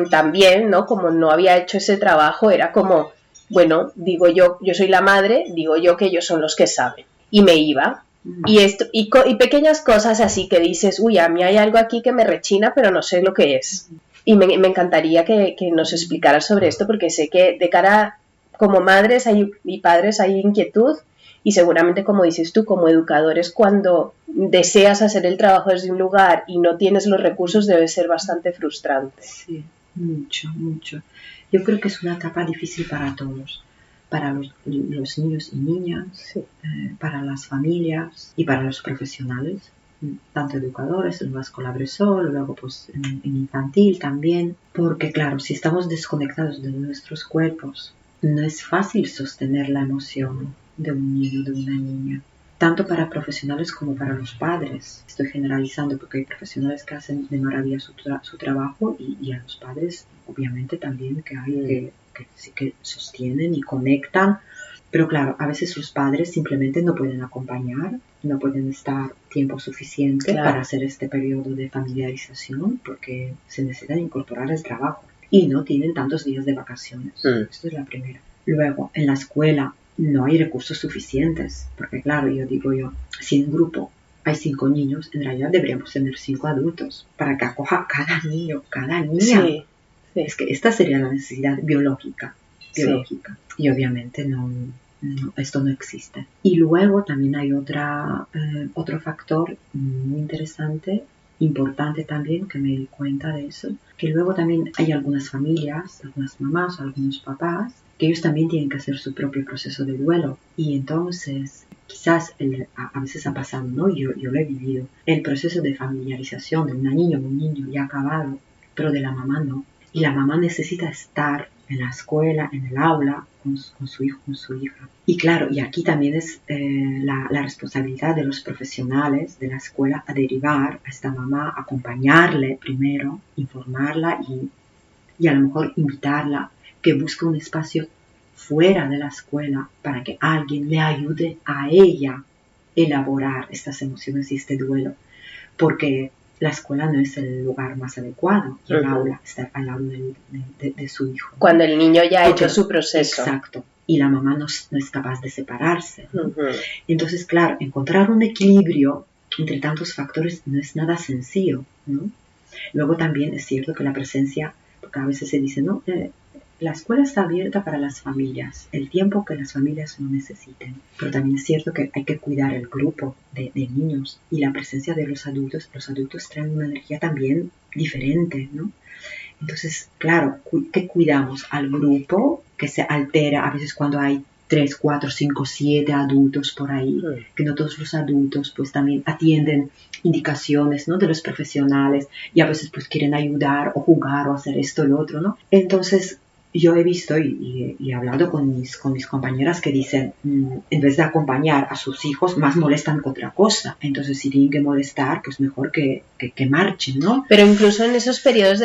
también, ¿no? Como no había hecho ese trabajo, era como, bueno, digo yo soy la madre, digo yo que ellos son los que saben. Y me iba. Y pequeñas cosas así que dices, uy, a mí hay algo aquí que me rechina, pero no sé lo que es. Y me encantaría que nos explicaras sobre esto, porque sé que de cara, como madres y padres hay inquietud, y seguramente, como dices tú, como educadores, cuando deseas hacer el trabajo desde un lugar y no tienes los recursos, debe ser bastante frustrante. Sí, mucho, mucho. Yo creo que es una etapa difícil para todos, para los niños y niñas, sí. Para las familias y para los profesionales, tanto educadores, en la escuela Bressol, luego pues en infantil también, porque claro, si estamos desconectados de nuestros cuerpos, no es fácil sostener la emoción de un niño, de una niña, tanto para profesionales como para los padres. Estoy generalizando porque hay profesionales que hacen de maravilla su trabajo y a los padres obviamente también que hay que sí que sostienen y conectan, pero claro, a veces los padres simplemente no pueden acompañar, no pueden estar tiempo suficiente para hacer este periodo de familiarización porque se necesitan incorporar al trabajo y no tienen tantos días de vacaciones. Esto es la primera. Luego, en la escuela no hay recursos suficientes, porque claro, si en un grupo hay 5 niños, en realidad deberíamos tener 5 adultos para que acoja cada niño, cada niña. Sí. Es que esta sería la necesidad biológica. Sí. Y obviamente esto no existe. Y luego también hay otro factor muy interesante, importante también, que me di cuenta de eso, que luego también hay algunas familias, algunas mamás, algunos papás, que ellos también tienen que hacer su propio proceso de duelo. Y entonces, quizás a veces ha pasado, ¿no? Yo lo he vivido. El proceso de familiarización de una niña o un niño ya ha acabado, pero de la mamá no. Y la mamá necesita estar en la escuela, en el aula, con su hijo, con su hija. Y claro, y aquí también es la responsabilidad de los profesionales de la escuela a derivar a esta mamá, acompañarle primero, informarla y a lo mejor invitarla que busque un espacio fuera de la escuela para que alguien le ayude a ella elaborar estas emociones y este duelo. Porque la escuela no es el lugar más adecuado, y el aula, estar al lado de su hijo. Cuando el niño ya ha hecho su proceso. Exacto. Y la mamá no es capaz de separarse, ¿no? Entonces, claro, encontrar un equilibrio entre tantos factores no es nada sencillo, ¿no? Luego también es cierto que la presencia, porque a veces se dice, ¿no? La escuela está abierta para las familias, el tiempo que las familias lo necesiten. Pero también es cierto que hay que cuidar el grupo de niños y la presencia de los adultos. Los adultos traen una energía también diferente, ¿no? Entonces, claro, ¿qué cuidamos? Al grupo que se altera a veces cuando hay 3, 4, 5, 7 adultos por ahí, que no todos los adultos pues también atienden indicaciones, ¿no? De los profesionales y a veces pues quieren ayudar o jugar o hacer esto o lo otro, ¿no? Entonces, yo he visto y he hablado con mis compañeras que dicen, en vez de acompañar a sus hijos, más molestan que otra cosa. Entonces, si tienen que molestar, pues mejor que marchen, ¿no? Pero incluso en esos periodos,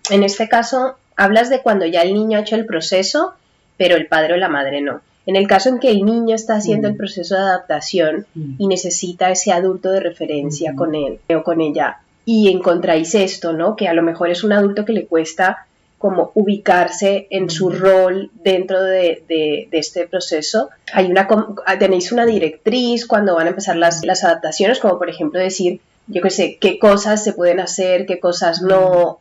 en este caso, hablas de cuando ya el niño ha hecho el proceso, pero el padre o la madre no. En el caso en que el niño está haciendo el proceso de adaptación y necesita ese adulto de referencia con él o con ella, y encontráis esto, ¿no? Que a lo mejor es un adulto que le cuesta como ubicarse en su rol dentro de este proceso. Tenéis una directriz cuando van a empezar las adaptaciones, como por ejemplo decir, yo qué sé, qué cosas se pueden hacer, qué cosas no,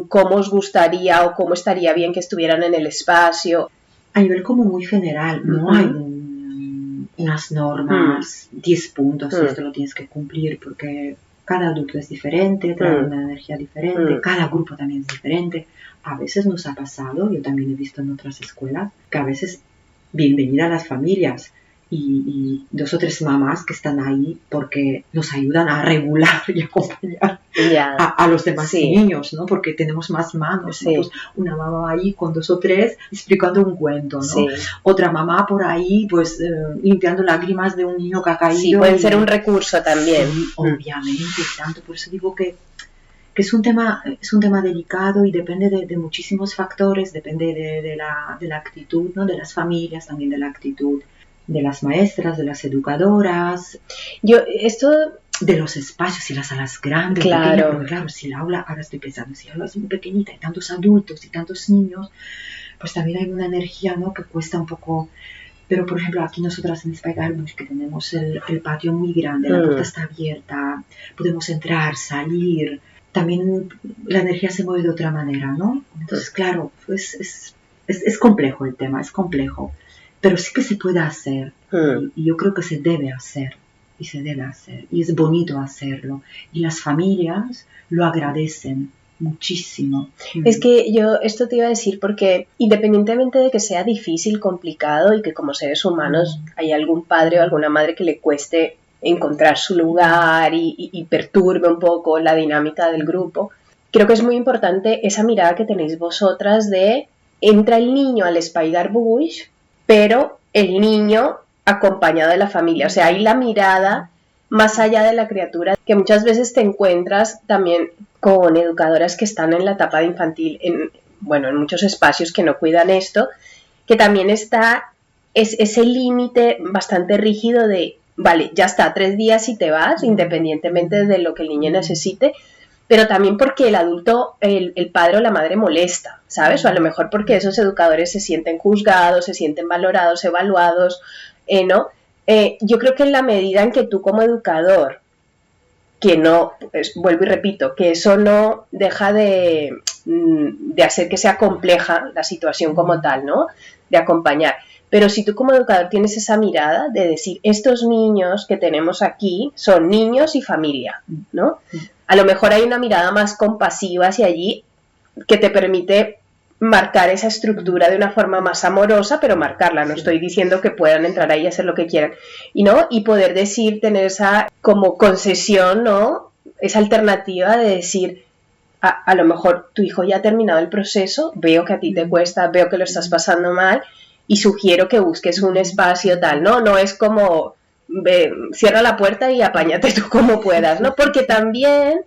cómo os gustaría o cómo estaría bien que estuvieran en el espacio. A nivel como muy general, no hay unas normas, 10 puntos, esto lo tienes que cumplir, porque cada adulto es diferente, trae una energía diferente, cada grupo también es diferente. A veces nos ha pasado, yo también he visto en otras escuelas, que a veces bienvenida a las familias y 2 o 3 mamás que están ahí porque nos ayudan a regular y acompañar a los demás niños, ¿no? Porque tenemos más manos, ¿no? Pues una mamá ahí con 2 o 3 explicando un cuento, ¿no? Otra mamá por ahí, pues limpiando lágrimas de un niño que ha caído. Sí, pueden ser un recurso también. Sí, obviamente, tanto. Por eso digo que es un tema delicado y depende de muchísimos factores, depende de la actitud, ¿no? De las familias, también de la actitud de las maestras, de las educadoras. De los espacios y las salas grandes, pequeñas, porque claro, si el aula, ahora estoy pensando, si el aula es muy pequeñita y tantos adultos y tantos niños, pues también hay una energía, ¿no? Que cuesta un poco. Pero, por ejemplo, aquí nosotras en Spike Gardens, que tenemos el patio muy grande, la puerta está abierta, podemos entrar, salir. También la energía se mueve de otra manera, ¿no? Entonces, claro, pues es complejo el tema, es complejo. Pero sí que se puede hacer. Y yo creo que se debe hacer. Y se debe hacer. Y es bonito hacerlo. Y las familias lo agradecen muchísimo. Es que yo esto te iba a decir porque independientemente de que sea difícil, complicado y que como seres humanos hay algún padre o alguna madre que le cueste encontrar su lugar y perturbe un poco la dinámica del grupo, creo que es muy importante esa mirada que tenéis vosotras de entra el niño al Spider Bush, pero el niño acompañado de la familia. O sea, hay la mirada más allá de la criatura, que muchas veces te encuentras también con educadoras que están en la etapa de infantil, en muchos espacios que no cuidan esto, que también está ese límite bastante rígido de, vale, ya está, 3 días y te vas, independientemente de lo que el niño necesite, pero también porque el adulto, el padre o la madre molesta, ¿sabes? O a lo mejor porque esos educadores se sienten juzgados, se sienten valorados, evaluados, ¿no? Yo creo que en la medida en que tú como educador, que no, pues, vuelvo y repito, que eso no deja de hacer que sea compleja la situación como tal, ¿no? De acompañar. Pero si tú como educador tienes esa mirada de decir, estos niños que tenemos aquí son niños y familia, ¿no? A lo mejor hay una mirada más compasiva hacia allí que te permite marcar esa estructura de una forma más amorosa, pero marcarla. No estoy diciendo que puedan entrar ahí y hacer lo que quieran. Y poder decir, tener esa como concesión, ¿no? Esa alternativa de decir, a lo mejor tu hijo ya ha terminado el proceso, veo que a ti te cuesta, veo que lo estás pasando mal y sugiero que busques un espacio tal, ¿no? No es como cierra la puerta y apáñate tú como puedas, ¿no? Porque también,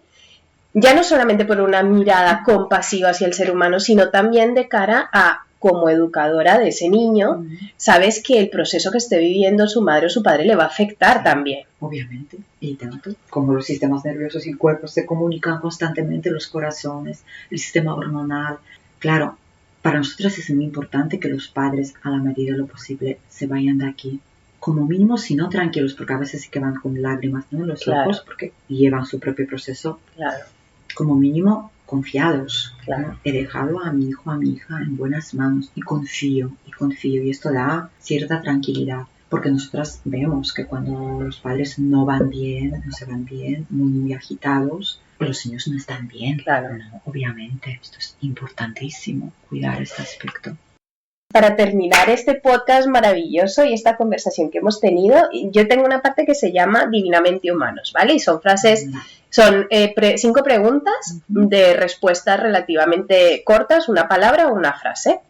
ya no solamente por una mirada compasiva hacia el ser humano, sino también de cara a, como educadora de ese niño, sabes que el proceso que esté viviendo su madre o su padre le va a afectar también. Obviamente, y tanto. Como los sistemas nerviosos y cuerpos se comunican constantemente, los corazones, el sistema hormonal. Claro, para nosotros es muy importante que los padres, a la medida de lo posible, se vayan de aquí. Como mínimo, si no tranquilos, porque a veces sí que van con lágrimas, ¿no? En los ojos, porque llevan su propio proceso. Claro. Como mínimo, confiados. Claro. ¿No? He dejado a mi hijo, a mi hija en buenas manos y confío. Y esto da cierta tranquilidad. Porque nosotras vemos que cuando los padres no van bien, no se van bien, muy agitados, los niños no están bien. Claro. No, obviamente, esto es importantísimo, cuidar este aspecto. Para terminar este podcast maravilloso y esta conversación que hemos tenido, yo tengo una parte que se llama Divinamente Humanos, ¿vale? Y son frases, son 5 preguntas de respuestas relativamente cortas, una palabra o una frase,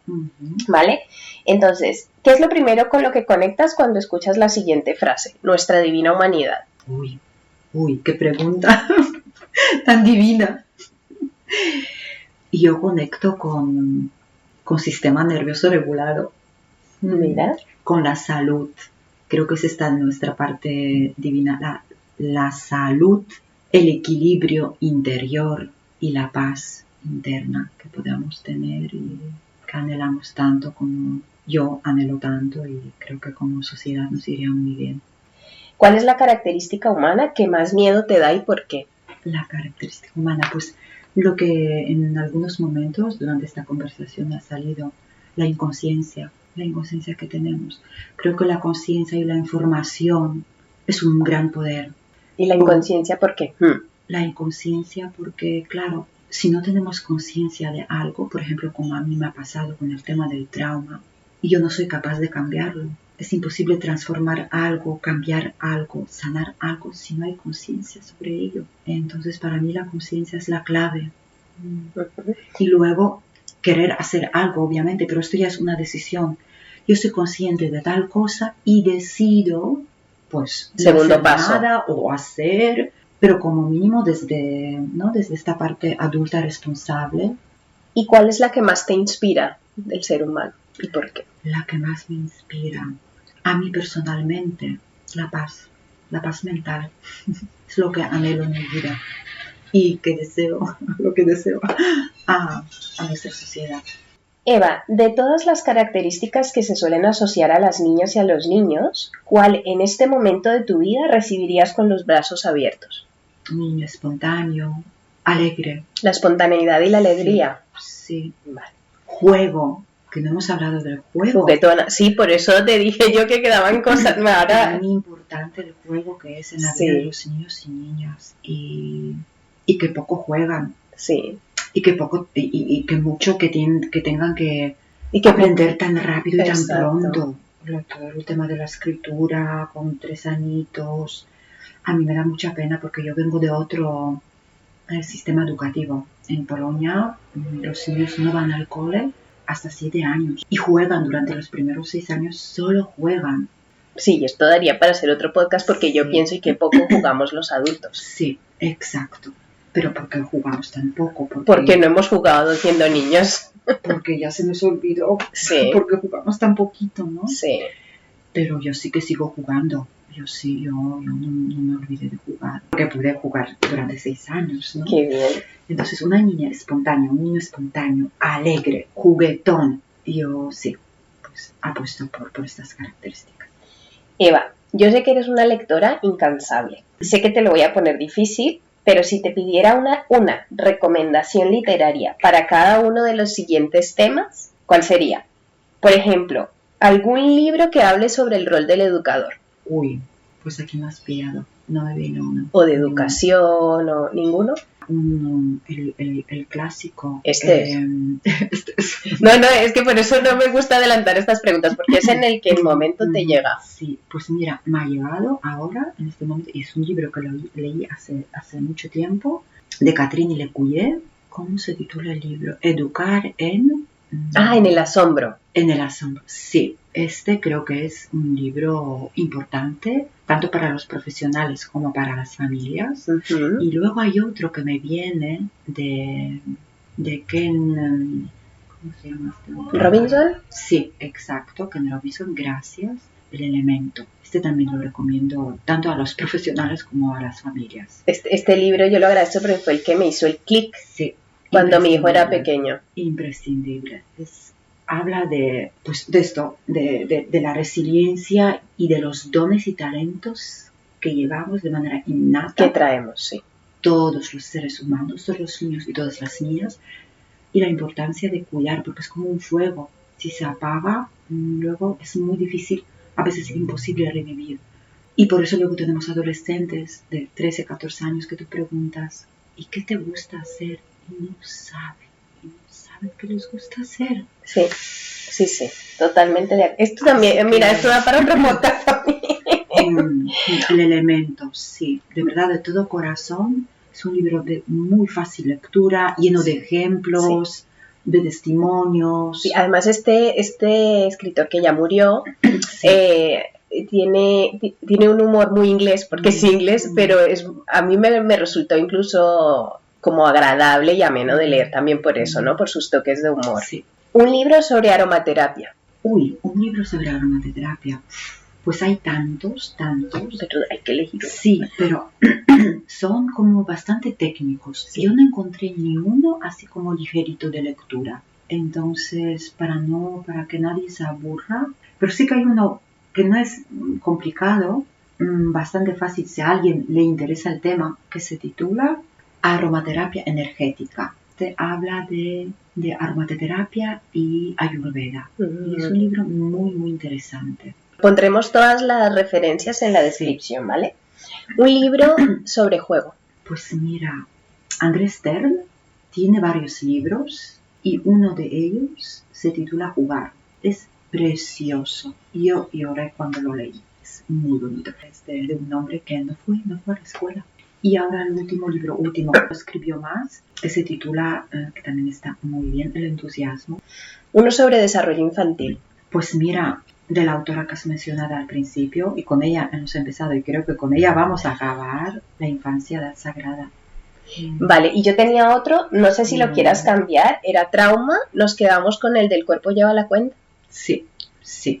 ¿vale? Entonces, ¿qué es lo primero con lo que conectas cuando escuchas la siguiente frase? Nuestra divina humanidad. Uy, qué pregunta tan divina. Y yo conecto con sistema nervioso regulado. Mira. Con la salud. Creo que esa está en nuestra parte divina. La salud, el equilibrio interior y la paz interna que podamos tener y que anhelamos tanto, como yo anhelo tanto, y creo que como sociedad nos iría muy bien. ¿Cuál es la característica humana que más miedo te da y por qué? La característica humana, pues lo que en algunos momentos durante esta conversación ha salido, la inconsciencia que tenemos. Creo que la conciencia y la información es un gran poder. ¿Y la inconsciencia por qué? La inconsciencia porque, claro, si no tenemos conciencia de algo, por ejemplo, como a mí me ha pasado con el tema del trauma, y yo no soy capaz de cambiarlo. Es imposible transformar algo, cambiar algo, sanar algo si no hay conciencia sobre ello. Entonces, para mí la conciencia es la clave. Y luego, querer hacer algo, obviamente, pero esto ya es una decisión. Yo estoy consciente de tal cosa y decido, pues, Segundo no hacer paso. nada o hacer, pero como mínimo desde esta parte adulta responsable. ¿Y cuál es la que más te inspira del ser humano y por qué? La que más me inspira, a mí personalmente, la paz mental. Es lo que anhelo en mi vida y que deseo, lo que deseo a nuestra sociedad. Eva, de todas las características que se suelen asociar a las niñas y a los niños, ¿cuál en este momento de tu vida recibirías con los brazos abiertos? Un niño espontáneo, alegre. La espontaneidad y la alegría. Sí. Vale. Juego, que no hemos hablado del juego. Juguetona. Sí, por eso te dije yo que quedaban cosas. Ahora... Es muy importante el juego que es en la vida de los niños y niñas y que poco juegan. Sí. Y que poco y que mucho que tengan que aprender tan rápido y tan pronto. Todo el tema de la escritura con 3 añitos. A mí me da mucha pena porque yo vengo de otro sistema educativo. En Polonia los niños no van al cole hasta 7 años y juegan durante los primeros 6 años, solo juegan. Sí, esto daría para hacer otro podcast porque yo pienso y que poco jugamos los adultos. Sí, exacto. Pero ¿por qué jugamos tan poco? Porque no hemos jugado siendo niños. Porque ya se nos olvidó. Sí. Porque jugamos tan poquito, ¿no? Sí. Pero yo sí que sigo jugando. Yo no me olvidé de jugar. Porque pude jugar durante 6 años, ¿no? Qué bien. Entonces, una niña espontánea, un niño espontáneo, alegre, juguetón. Yo sí, pues apuesto por estas características. Eva, yo sé que eres una lectora incansable. Sé que te lo voy a poner difícil, pero si te pidiera una recomendación literaria para cada uno de los siguientes temas, ¿cuál sería? Por ejemplo, algún libro que hable sobre el rol del educador. Uy, pues aquí me has pillado. No me viene uno. O de educación, o ninguno. El clásico. Este es. No, es que por eso no me gusta adelantar estas preguntas, porque es en el que el momento te llega. Sí, pues mira, me ha llegado ahora, en este momento, y es un libro que leí hace mucho tiempo, de Catherine Lecuyer. ¿Cómo se titula el libro? Educar en... en el asombro. En el asombro, sí. Este creo que es un libro importante, tanto para los profesionales como para las familias. Uh-huh. Y luego hay otro que me viene de Ken... ¿Cómo se llama este? ¿Robinson? Sí, exacto, Ken Robinson, gracias. El elemento. Este también lo recomiendo tanto a los profesionales como a las familias. Este libro yo lo agradezco porque fue el que me hizo el clic. Sí. Cuando mi hijo era pequeño. Imprescindible. Habla de esto, de la resiliencia y de los dones y talentos que llevamos de manera innata. Que traemos, sí. Todos los seres humanos, todos los niños y todas las niñas. Y la importancia de cuidar, porque es como un fuego. Si se apaga, luego es muy difícil, a veces es imposible revivir. Y por eso luego tenemos adolescentes de 13, 14 años que tú preguntas, ¿y qué te gusta hacer? Y no saben qué les gusta hacer. Sí, totalmente de acuerdo. Esto también, mira, esto da para otro podcast también. El elemento, sí, de verdad, de todo corazón. Es un libro de muy fácil lectura, lleno de ejemplos, de testimonios. Sí, además este escritor que ya murió tiene un humor muy inglés, porque es inglés, pero a mí me resultó incluso como agradable y ameno de leer también por eso, ¿no? Por sus toques de humor. Sí. Un libro sobre aromaterapia. Un libro sobre aromaterapia. Pues hay tantos. Pero hay que elegir uno. Sí, pero son como bastante técnicos. Sí. Yo no encontré ni uno así como ligerito de lectura. Entonces, para que nadie se aburra. Pero sí que hay uno que no es complicado, bastante fácil si a alguien le interesa el tema, que se titula Aromaterapia energética. Te habla de aromaterapia y ayurveda. Y es un libro muy, muy interesante. Pondremos todas las referencias en la descripción, ¿vale? Un libro sobre juego. Pues mira, Andrés Stern tiene varios libros y uno de ellos se titula Jugar. Es precioso. Yo lloré cuando lo leí. Es muy bonito. Es de un hombre que no fue a la escuela. Y ahora el último libro, escribió más, que se titula, que también está muy bien, El entusiasmo. Uno sobre desarrollo infantil. Pues mira, de la autora que has mencionado al principio, y con ella hemos empezado, y creo que con ella vamos a acabar, La infancia edad sagrada. Vale, y yo tenía otro, no sé si lo quieras cambiar, era Trauma, nos quedamos con el del cuerpo lleva la cuenta. Sí,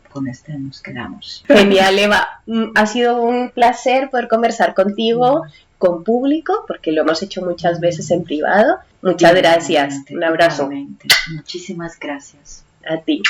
con este nos quedamos. Genial, Eva. Ha sido un placer poder conversar contigo, con público, porque lo hemos hecho muchas veces en privado. Muchas gracias. Un abrazo. Muchísimas gracias. A ti.